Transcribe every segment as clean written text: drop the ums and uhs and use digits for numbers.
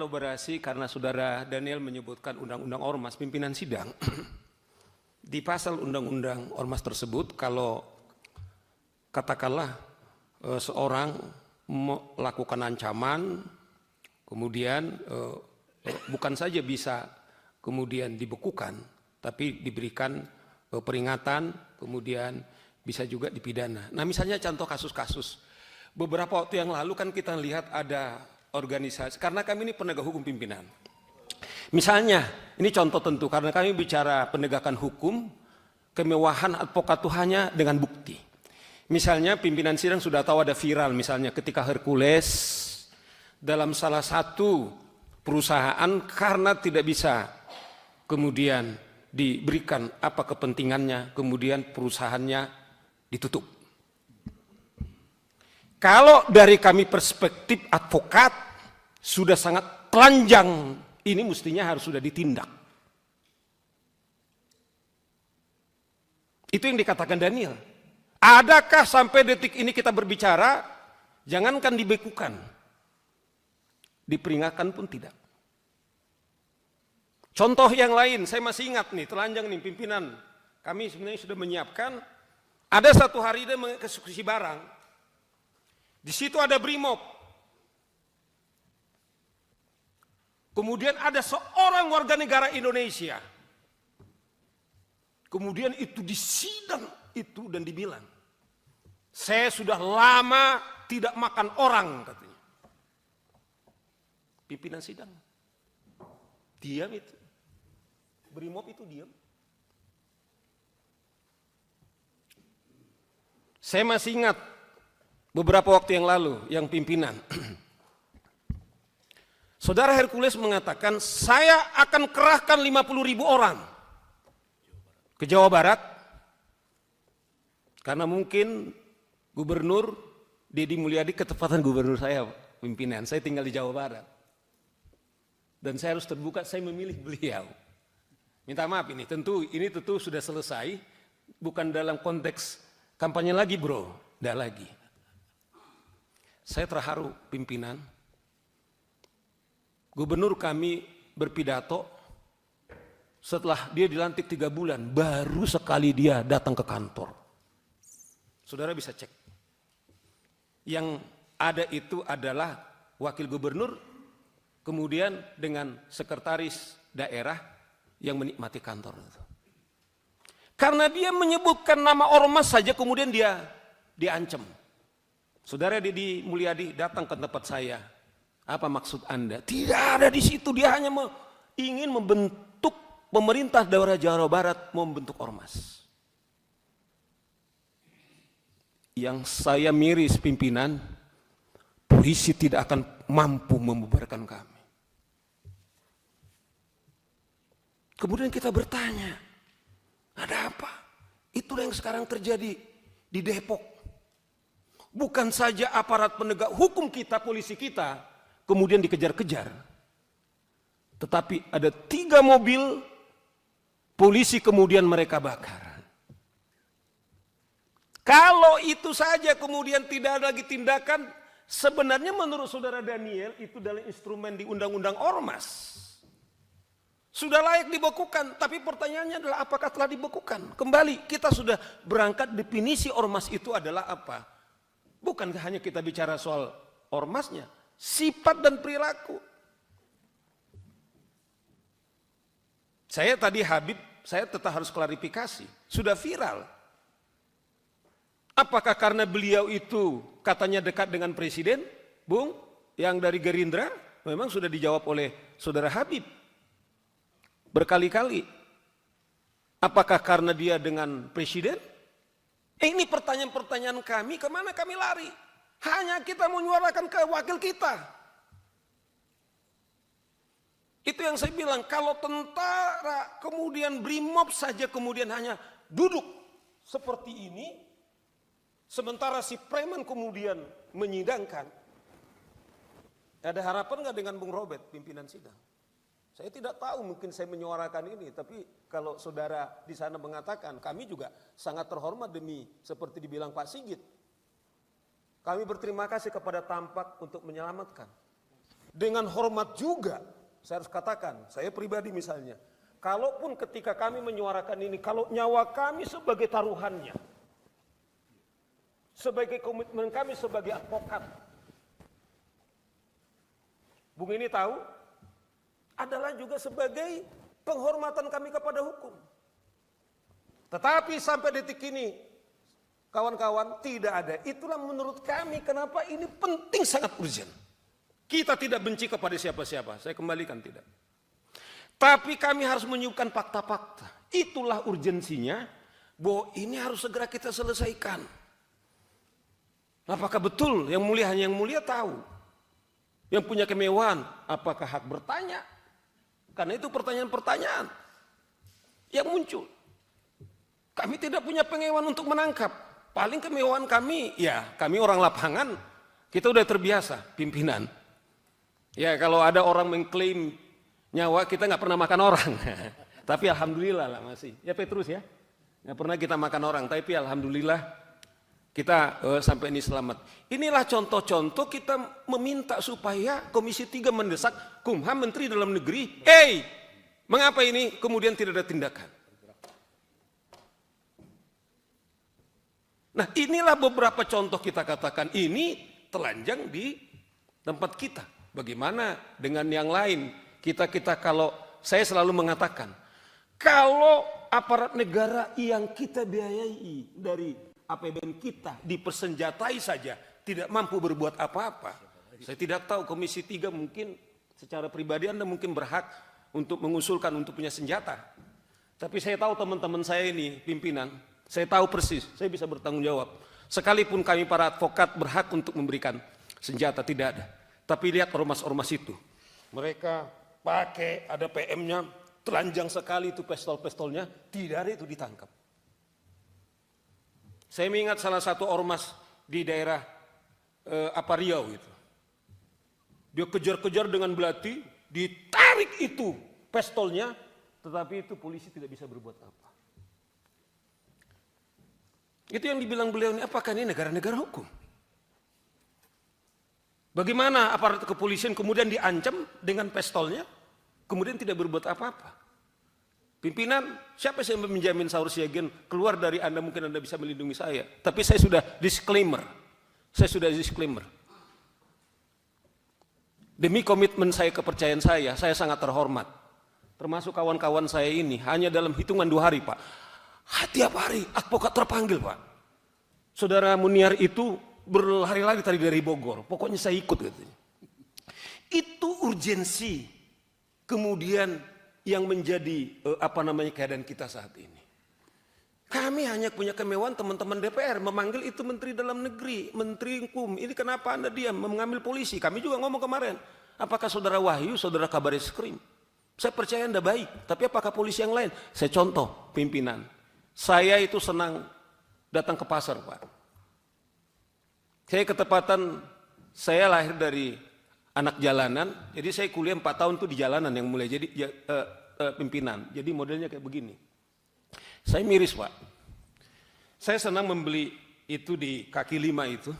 elaborasi karena saudara Daniel menyebutkan undang-undang ormas pimpinan sidang. Di pasal undang-undang ormas tersebut, kalau katakanlah seorang melakukan ancaman, kemudian bukan saja bisa kemudian dibekukan, tapi diberikan peringatan, kemudian bisa juga dipidana. Nah, misalnya contoh kasus-kasus. Beberapa waktu yang lalu kan kita lihat ada organisasi, karena kami ini penegak hukum pimpinan. Misalnya, ini contoh tentu, karena kami bicara penegakan hukum, kemewahan advokat itu hanya dengan bukti. Misalnya pimpinan sidang sudah tahu ada viral, misalnya ketika Hercules dalam salah satu perusahaan karena tidak bisa kemudian diberikan apa kepentingannya, kemudian perusahaannya ditutup. Kalau dari kami perspektif advokat sudah sangat telanjang, ini mestinya harus sudah ditindak. Itu yang dikatakan Daniel. Adakah sampai detik ini kita berbicara, jangankan dibekukan, diperingatkan pun tidak. Contoh yang lain, saya masih ingat nih, telanjang nih pimpinan. Kami sebenarnya sudah menyiapkan, ada satu hari dia mengeksekusi barang. Di situ ada Brimob. Kemudian ada seorang warga negara Indonesia. Kemudian itu disidang itu dan dibilang, saya sudah lama tidak makan orang, katanya. Pimpinan sidang diam itu. Brimob itu diam. Saya masih ingat beberapa waktu yang lalu yang pimpinan. Saudara Hercules mengatakan, saya akan kerahkan 50.000 orang ke Jawa Barat. Karena mungkin Gubernur Deddy Mulyadi ketepatan gubernur saya, pimpinan. Saya tinggal di Jawa Barat. Dan saya harus terbuka, saya memilih beliau. Minta maaf ini tentu sudah selesai. Bukan dalam konteks kampanye lagi bro, tidak lagi. Saya terharu pimpinan. Gubernur kami berpidato, setelah dia dilantik 3 bulan, baru sekali dia datang ke kantor. Saudara bisa cek. Yang ada itu adalah wakil gubernur, kemudian dengan sekretaris daerah yang menikmati kantor itu. Karena dia menyebutkan nama ormas saja kemudian dia diancam. Saudara Deddy Mulyadi datang ke tempat saya. Apa maksud Anda? Tidak ada di situ, dia hanya ingin membentuk pemerintah daerah Jawa Barat, membentuk ormas. Yang saya miris pimpinan, polisi tidak akan mampu membubarkan kami. Kemudian kita bertanya, ada apa? Itulah yang sekarang terjadi di Depok. Bukan saja aparat penegak hukum kita, polisi kita, kemudian dikejar-kejar. Tetapi ada 3 mobil polisi kemudian mereka bakar. Kalau itu saja kemudian tidak ada lagi tindakan, sebenarnya menurut saudara Daniel itu dalam instrumen di Undang-Undang Ormas. Sudah layak dibekukan, tapi pertanyaannya adalah apakah telah dibekukan? Kembali, kita sudah berangkat definisi ormas itu adalah apa? Bukan hanya kita bicara soal ormasnya, sifat dan perilaku. Saya tadi Habib, saya tetap harus klarifikasi, sudah viral. Apakah karena beliau itu katanya dekat dengan presiden, Bung, yang dari Gerindra? Memang sudah dijawab oleh saudara Habib berkali-kali. Apakah karena dia dengan presiden? Ini pertanyaan-pertanyaan kami, kemana kami lari? Hanya kita menyuarakan ke wakil kita. Itu yang saya bilang, kalau tentara kemudian Brimob saja kemudian hanya duduk seperti ini, sementara si preman kemudian menyidangkan. Ada harapan nggak dengan Bung Robert, pimpinan sidang? Saya tidak tahu, mungkin saya menyuarakan ini, tapi kalau saudara di sana mengatakan, kami juga sangat terhormat demi seperti dibilang Pak Sigit. Kami berterima kasih kepada Tampak untuk menyelamatkan. Dengan hormat juga, saya harus katakan, saya pribadi misalnya, kalaupun ketika kami menyuarakan ini, kalau nyawa kami sebagai taruhannya, sebagai komitmen kami sebagai advokat, Bung ini tahu, adalah juga sebagai penghormatan kami kepada hukum. Tetapi sampai detik ini, kawan-kawan, tidak ada. Itulah menurut kami kenapa ini penting, sangat urgent. Kita tidak benci kepada siapa-siapa, saya kembalikan tidak. Tapi kami harus menyuguhkan fakta-fakta. Itulah urgensinya, bahwa ini harus segera kita selesaikan. Apakah betul yang mulia hanya yang mulia tahu? Yang punya kemewahan, apakah hak bertanya? Karena itu pertanyaan-pertanyaan yang muncul. Kami tidak punya pengewahan untuk menangkap. Paling kemewahan kami, ya kami orang lapangan, kita udah terbiasa, pimpinan. Ya kalau ada orang mengklaim nyawa, kita nggak pernah makan orang. Tapi alhamdulillah lah masih. Ya Petrus ya, nggak pernah kita makan orang. Tapi alhamdulillah kita sampai ini selamat. Inilah contoh-contoh kita meminta supaya Komisi 3 mendesak Kumham, Menteri Dalam Negeri. Mengapa ini kemudian tidak ada tindakan? Nah inilah beberapa contoh kita katakan ini telanjang di tempat kita. Bagaimana dengan yang lain? Kita kalau saya selalu mengatakan, kalau aparat negara yang kita biayai dari APBN kita dipersenjatai saja tidak mampu berbuat apa-apa. Saya tidak tahu Komisi 3 mungkin secara pribadi Anda mungkin berhak untuk mengusulkan untuk punya senjata. Tapi saya tahu teman-teman saya ini pimpinan, saya tahu persis, saya bisa bertanggung jawab. Sekalipun kami para advokat berhak untuk memberikan senjata, tidak ada. Tapi lihat ormas-ormas itu, mereka pakai ada PM-nya, telanjang sekali itu pistol-pistolnya, tidak ada itu ditangkap. Saya mengingat salah satu ormas di daerah Riau itu. Dia kejar-kejar dengan belati, ditarik itu pistolnya, tetapi itu polisi tidak bisa berbuat apa. Itu yang dibilang beliau ini, apakah ini negara-negara hukum? Bagaimana aparat kepolisian kemudian diancam dengan pistolnya, kemudian tidak berbuat apa-apa? Pimpinan, siapa yang menjamin Saur Siagian keluar dari Anda, mungkin Anda bisa melindungi saya. Tapi saya sudah disclaimer. Demi komitmen saya, kepercayaan saya sangat terhormat. Termasuk kawan-kawan saya ini, hanya dalam hitungan 2 hari Pak. Tiap hari advokat terpanggil Pak. Saudara Muniar itu berlari-lari tadi dari Bogor, pokoknya saya ikut gitu. Itu urgensi kemudian yang menjadi keadaan kita saat ini. Kami hanya punya kemewahan teman-teman DPR memanggil itu Menteri Dalam Negeri, Menteri Hukum. Ini kenapa Anda diam mengambil polisi? Kami juga ngomong kemarin, apakah Saudara Wahyu, Saudara Kabar Eskrim? Saya percaya Anda baik, tapi apakah polisi yang lain? Saya contoh pimpinan. Saya itu senang datang ke pasar Pak. Saya ketepatan, saya lahir dari anak jalanan, jadi saya kuliah 4 tahun tuh di jalanan yang mulai jadi pimpinan. Jadi modelnya kayak begini. Saya miris Pak. Saya senang membeli itu di kaki 5 itu.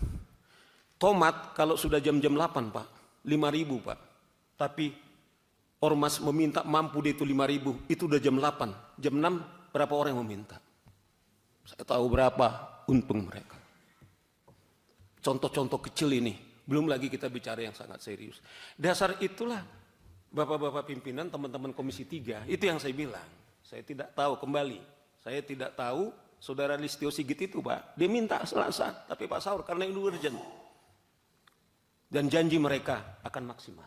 Tomat kalau sudah jam-jam 8 Pak, 5.000 Pak. Tapi ormas meminta mampu dia itu 5.000, itu udah jam 8. Jam 6 berapa orang yang meminta? Saya tahu berapa untung mereka. Contoh-contoh kecil ini, belum lagi kita bicara yang sangat serius. Dasar itulah Bapak-bapak pimpinan, teman-teman Komisi 3, itu yang saya bilang. Saya tidak tahu, kembali, saya tidak tahu Saudara Listio Sigit itu Pak, dia minta Selasa, tapi Pak Saur karena ini urgent. Dan janji mereka akan maksimal.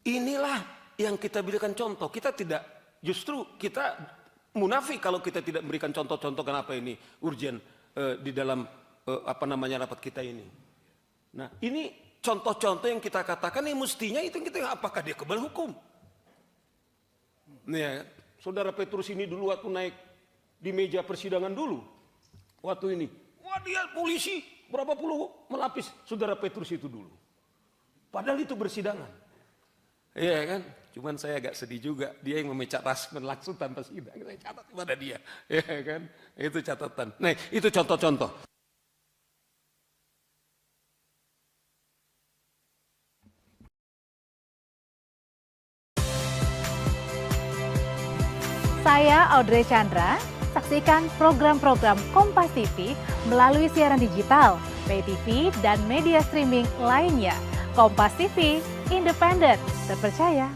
Inilah yang kita berikan contoh, kita tidak, justru kita munafik kalau kita tidak memberikan contoh-contoh kenapa ini urgent di dalam rapat kita ini. Nah ini contoh-contoh yang kita katakan yang mestinya itu kita apakah dia kebal hukum? Nih, Saudara Petrus ini dulu waktu naik di meja persidangan dulu, waktu ini, wah dia polisi berapa puluh melapis Saudara Petrus itu dulu. Padahal itu bersidangan. Iya kan? Cuman saya agak sedih juga, dia yang memecat Rasman langsung tanpa sidang. Saya catat kepada dia, ya kan? Itu catatan. Nah itu contoh-contoh. Saya Audrey Chandra. Saksikan program-program Kompas TV melalui siaran digital, pay TV, dan media streaming lainnya. Kompas TV, independen, terpercaya,